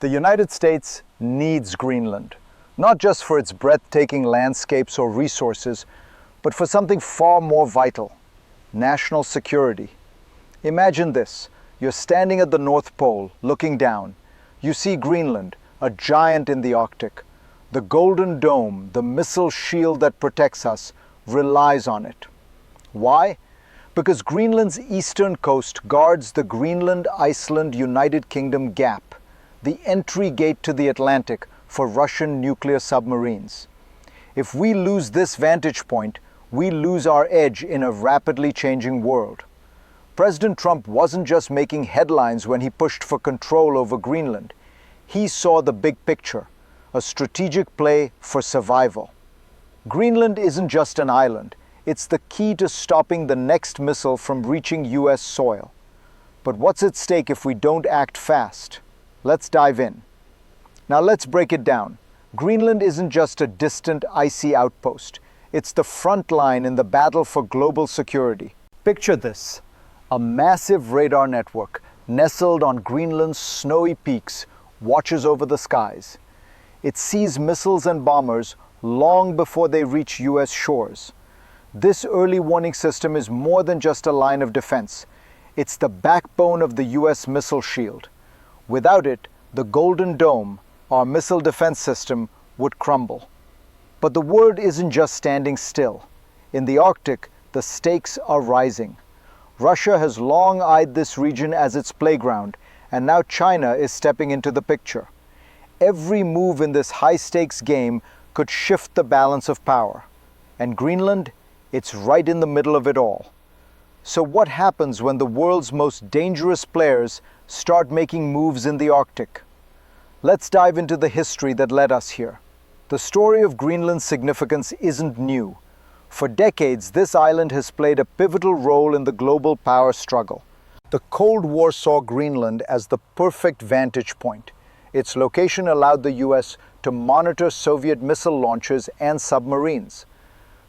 The United States needs Greenland, not just for its breathtaking landscapes or resources, but for something far more vital: national security. Imagine this: you're standing at the North Pole, looking down. You see Greenland, a giant in the Arctic. The Golden Dome, the missile shield that protects us, relies on it. Why? Because Greenland's eastern coast guards the Greenland-Iceland-United Kingdom gap, the entry gate to the Atlantic for Russian nuclear submarines. If we lose this vantage point, we lose our edge in a rapidly changing world. President Trump wasn't just making headlines when he pushed for control over Greenland. He saw the big picture, a strategic play for survival. Greenland isn't just an island. It's the key to stopping the next missile from reaching US soil. But what's at stake if we don't act fast? Let's dive in. Now let's break it down. Greenland isn't just a distant, icy outpost. It's the front line in the battle for global security. Picture this: a massive radar network nestled on Greenland's snowy peaks watches over the skies. It sees missiles and bombers long before they reach US shores. This early warning system is more than just a line of defense. It's the backbone of the US missile shield. Without it, the Golden Dome, our missile defense system, would crumble. But the world isn't just standing still. In the Arctic, the stakes are rising. Russia has long eyed this region as its playground, and now China is stepping into the picture. Every move in this high-stakes game could shift the balance of power. And Greenland, it's right in the middle of it all. So what happens when the world's most dangerous players start making moves in the Arctic? Let's dive into the history that led us here. The story of Greenland's significance isn't new. For decades, this island has played a pivotal role in the global power struggle. The Cold War saw Greenland as the perfect vantage point. Its location allowed the US to monitor Soviet missile launches and submarines.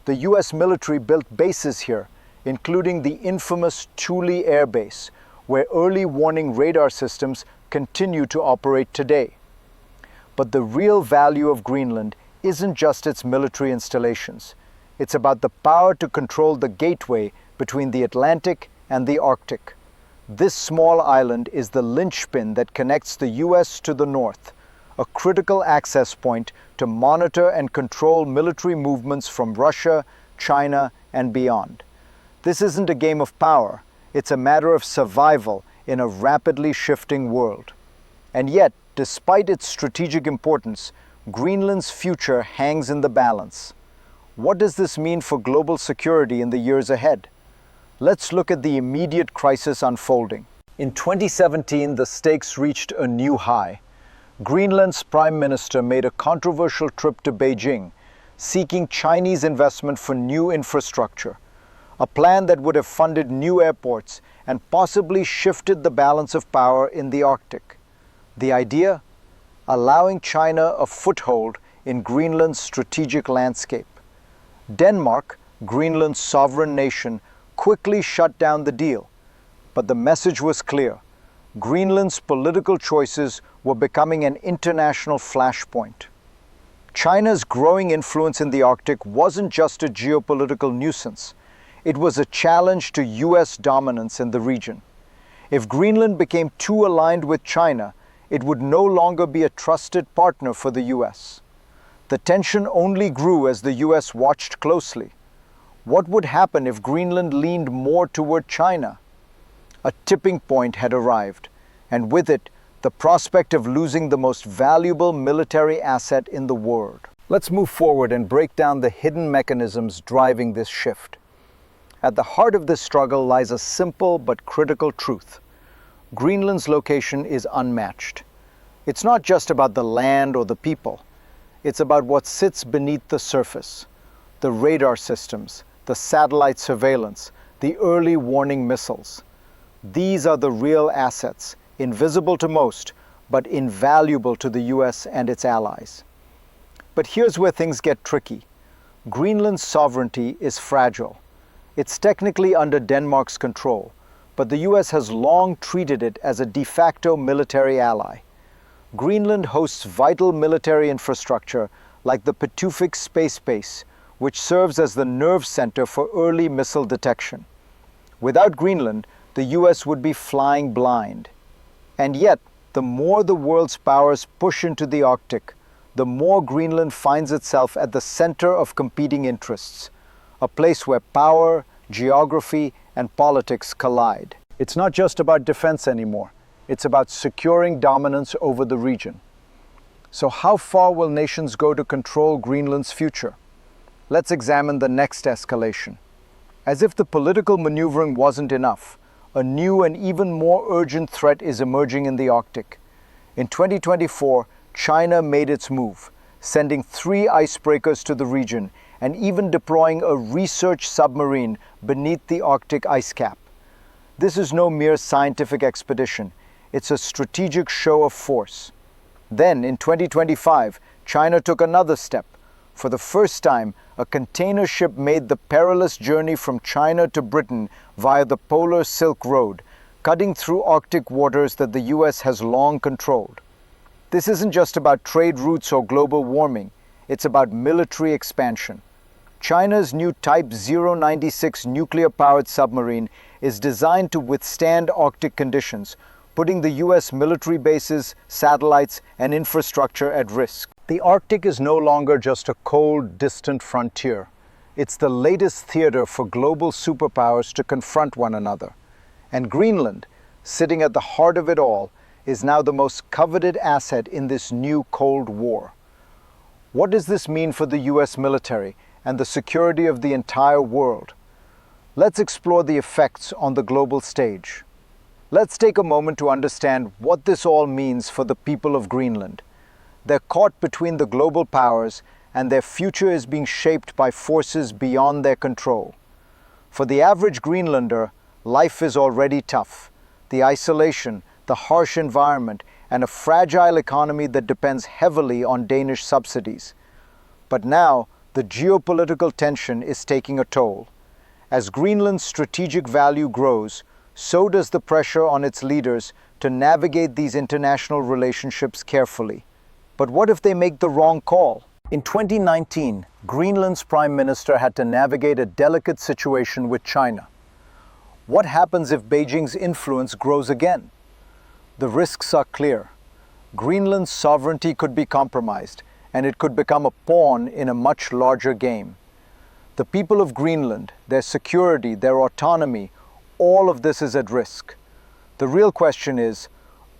The US military built bases here, including the infamous Thule Air Base, where early warning radar systems continue to operate today. But the real value of Greenland isn't just its military installations. It's about the power to control the gateway between the Atlantic and the Arctic. This small island is the linchpin that connects the US to the north, a critical access point to monitor and control military movements from Russia, China, and beyond. This isn't a game of power. It's a matter of survival in a rapidly shifting world. And yet, despite its strategic importance, Greenland's future hangs in the balance. What does this mean for global security in the years ahead? Let's look at the immediate crisis unfolding. In 2017, the stakes reached a new high. Greenland's Prime Minister made a controversial trip to Beijing, seeking Chinese investment for new infrastructure, a plan that would have funded new airports and possibly shifted the balance of power in the Arctic. The idea? Allowing China a foothold in Greenland's strategic landscape. Denmark, Greenland's sovereign nation, quickly shut down the deal. But the message was clear: Greenland's political choices were becoming an international flashpoint. China's growing influence in the Arctic wasn't just a geopolitical nuisance. It was a challenge to US dominance in the region. If Greenland became too aligned with China, it would no longer be a trusted partner for the US. The tension only grew as the US watched closely. What would happen if Greenland leaned more toward China? A tipping point had arrived, and with it, the prospect of losing the most valuable military asset in the world. Let's move forward and break down the hidden mechanisms driving this shift. At the heart of this struggle lies a simple but critical truth. Greenland's location is unmatched. It's not just about the land or the people. It's about what sits beneath the surface. The radar systems, the satellite surveillance, the early warning missiles. These are the real assets, invisible to most, but invaluable to the US and its allies. But here's where things get tricky. Greenland's sovereignty is fragile. It's technically under Denmark's control, but the US has long treated it as a de facto military ally. Greenland hosts vital military infrastructure like the Pituffik Space Base, which serves as the nerve center for early missile detection. Without Greenland, the US would be flying blind. And yet, the more the world's powers push into the Arctic, the more Greenland finds itself at the center of competing interests, a place where power, geography, and politics collide. It's not just about defense anymore. It's about securing dominance over the region. So how far will nations go to control Greenland's future? Let's examine the next escalation. As if the political maneuvering wasn't enough, a new and even more urgent threat is emerging in the Arctic. In 2024, China made its move, sending 3 icebreakers to the region and even deploying a research submarine beneath the Arctic ice cap. This is no mere scientific expedition. It's a strategic show of force. Then, in 2025, China took another step. For the first time, a container ship made the perilous journey from China to Britain via the Polar Silk Road, cutting through Arctic waters that the US has long controlled. This isn't just about trade routes or global warming, it's about military expansion. China's new Type 096 nuclear-powered submarine is designed to withstand Arctic conditions, putting the US military bases, satellites, and infrastructure at risk. The Arctic is no longer just a cold, distant frontier. It's the latest theater for global superpowers to confront one another. And Greenland, sitting at the heart of it all, is now the most coveted asset in this new Cold War. What does this mean for the US military and the security of the entire world? Let's explore the effects on the global stage. Let's take a moment to understand what this all means for the people of Greenland. They're caught between the global powers, and their future is being shaped by forces beyond their control. For the average Greenlander, life is already tough. The isolation, the harsh environment, and a fragile economy that depends heavily on Danish subsidies. But now, the geopolitical tension is taking a toll. As Greenland's strategic value grows, so does the pressure on its leaders to navigate these international relationships carefully. But what if they make the wrong call? In 2019, Greenland's Prime Minister had to navigate a delicate situation with China. What happens if Beijing's influence grows again? The risks are clear. Greenland's sovereignty could be compromised, and it could become a pawn in a much larger game. The people of Greenland, their security, their autonomy, all of this is at risk. The real question is,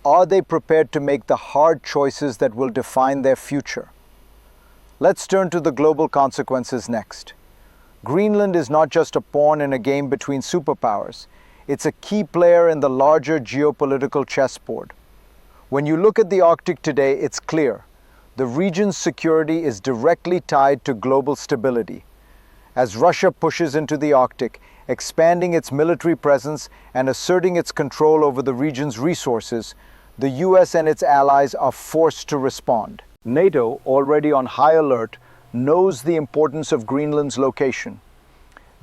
are they prepared to make the hard choices that will define their future? Let's turn to the global consequences next. Greenland is not just a pawn in a game between superpowers. It's a key player in the larger geopolitical chessboard. When you look at the Arctic today, it's clear. The region's security is directly tied to global stability. As Russia pushes into the Arctic, expanding its military presence and asserting its control over the region's resources, the US and its allies are forced to respond. NATO, already on high alert, knows the importance of Greenland's location.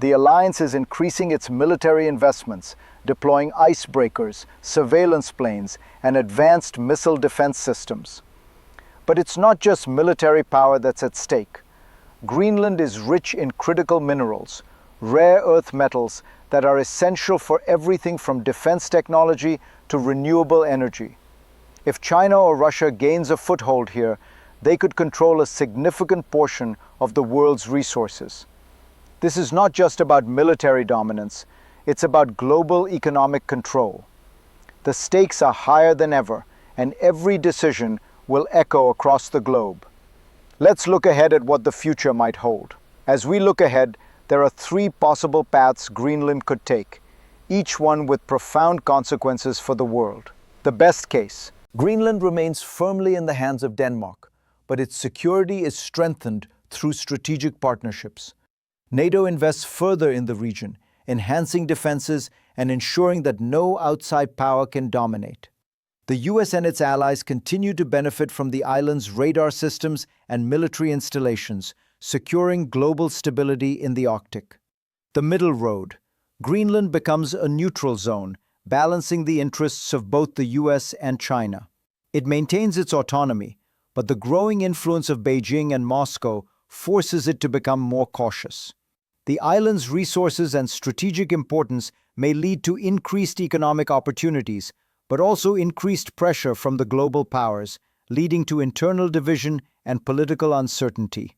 The alliance is increasing its military investments, deploying icebreakers, surveillance planes, and advanced missile defense systems. But it's not just military power that's at stake. Greenland is rich in critical minerals, rare earth metals that are essential for everything from defense technology to renewable energy. If China or Russia gains a foothold here, they could control a significant portion of the world's resources. This is not just about military dominance, it's about global economic control. The stakes are higher than ever, and every decision will echo across the globe. Let's look ahead at what the future might hold. As we look ahead, there are 3 possible paths Greenland could take, each one with profound consequences for the world. The best case: Greenland remains firmly in the hands of Denmark, but its security is strengthened through strategic partnerships. NATO invests further in the region, enhancing defenses and ensuring that no outside power can dominate. The US and its allies continue to benefit from the island's radar systems and military installations, securing global stability in the Arctic. The middle road: Greenland becomes a neutral zone, balancing the interests of both the US and China. It maintains its autonomy, but the growing influence of Beijing and Moscow forces it to become more cautious. The island's resources and strategic importance may lead to increased economic opportunities, but also increased pressure from the global powers, leading to internal division and political uncertainty.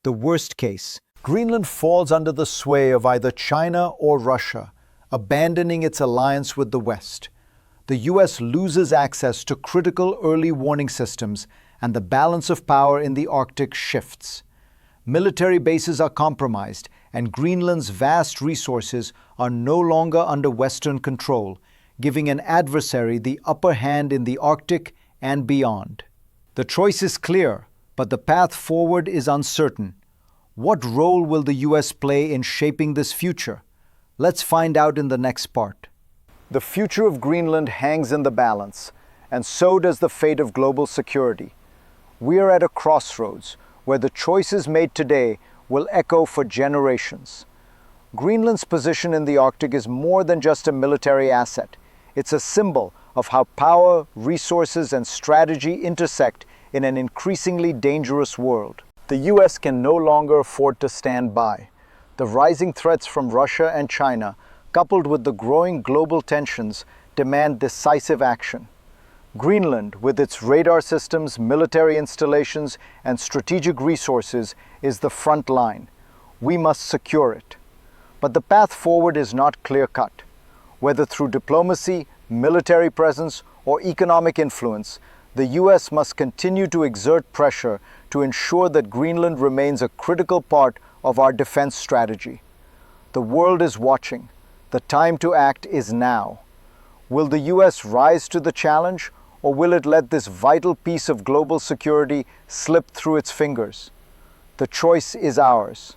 The worst case: Greenland falls under the sway of either China or Russia, abandoning its alliance with the West. The US loses access to critical early warning systems, and the balance of power in the Arctic shifts. Military bases are compromised, and Greenland's vast resources are no longer under Western control, giving an adversary the upper hand in the Arctic and beyond. The choice is clear, but the path forward is uncertain. What role will the US play in shaping this future? Let's find out in the next part. The future of Greenland hangs in the balance, and so does the fate of global security. We are at a crossroads where the choices made today will echo for generations. Greenland's position in the Arctic is more than just a military asset. It's a symbol of how power, resources, and strategy intersect in an increasingly dangerous world. The US can no longer afford to stand by. The rising threats from Russia and China, coupled with the growing global tensions, demand decisive action. Greenland, with its radar systems, military installations, and strategic resources, is the front line. We must secure it. But the path forward is not clear-cut. Whether through diplomacy, military presence, or economic influence, the US must continue to exert pressure to ensure that Greenland remains a critical part of our defense strategy. The world is watching. The time to act is now. Will the US rise to the challenge, or will it let this vital piece of global security slip through its fingers? The choice is ours.